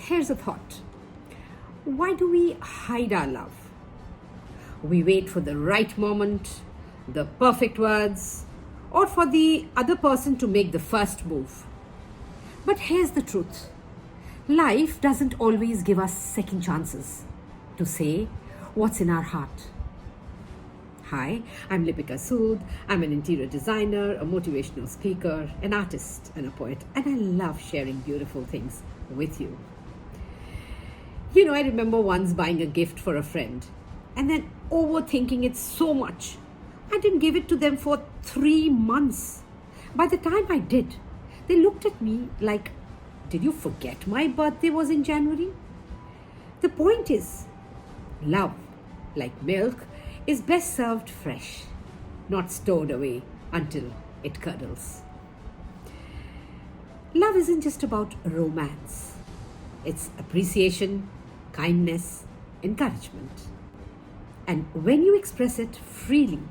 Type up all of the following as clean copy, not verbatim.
Here's a thought. Why do we hide our love? We wait for the right moment, the perfect words, or for the other person to make the first move. But here's the truth. Life doesn't always give us second chances to say what's in our heart. Hi, I'm Lipika Sud. I'm an interior designer, a motivational speaker, an artist, and a poet, and I love sharing beautiful things with you. I remember once buying a gift for a friend and then overthinking it so much. I didn't give it to them for 3 months. By the time I did, they looked at me like, "Did you forget my birthday was in January?" The point is, love, like milk, is best served fresh, not stored away until it curdles. Love isn't just about romance. It's appreciation, kindness, encouragement. And when you express it freely,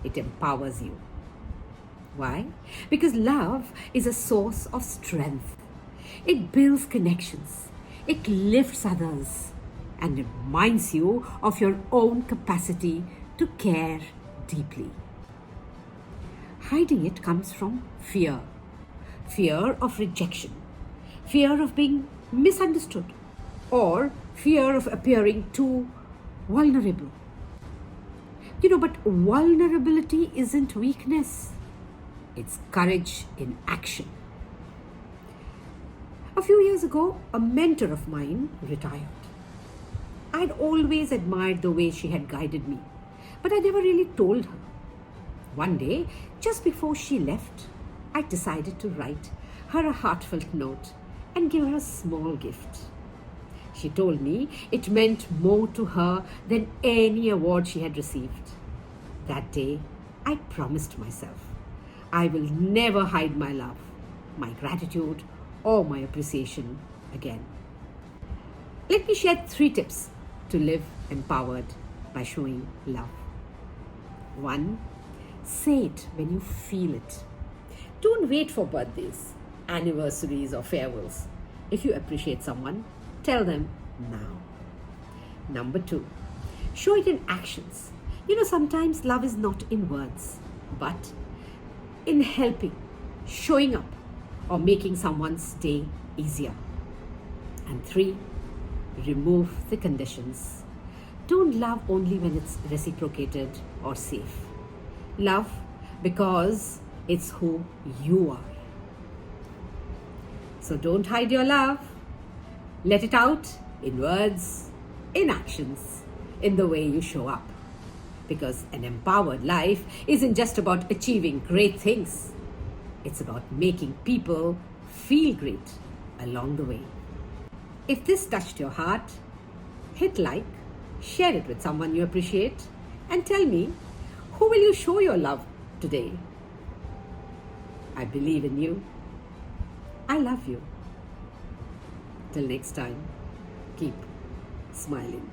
it empowers you. Why? Because love is a source of strength. It builds connections. It lifts others and reminds you of your own capacity to care deeply. Hiding it comes from fear. Fear of rejection, fear of being misunderstood, or fear of appearing too vulnerable. But vulnerability isn't weakness, it's courage in action. A few years ago, a mentor of mine retired. I'd always admired the way she had guided me, but I never really told her. One day, just before she left, I decided to write her a heartfelt note and give her a small gift. She told me it meant more to her than any award she had received. That day, I promised myself I will never hide my love, my gratitude, or my appreciation again. Let me share 3 tips to live empowered by showing love. 1. Say it when you feel it. Don't wait for birthdays, anniversaries, or farewells. If you appreciate someone, tell them now. Number 2, show it in actions. Sometimes love is not in words, but in helping, showing up, or making someone's day easier. And 3, remove the conditions. Don't love only when it's reciprocated or safe. Love because it's who you are. So don't hide your love. Let it out in words, in actions, in the way you show up. Because an empowered life isn't just about achieving great things. It's about making people feel great along the way. If this touched your heart, hit like, share it with someone you appreciate, and tell me, who will you show your love today? I believe in you. I love you. Till next time, keep smiling.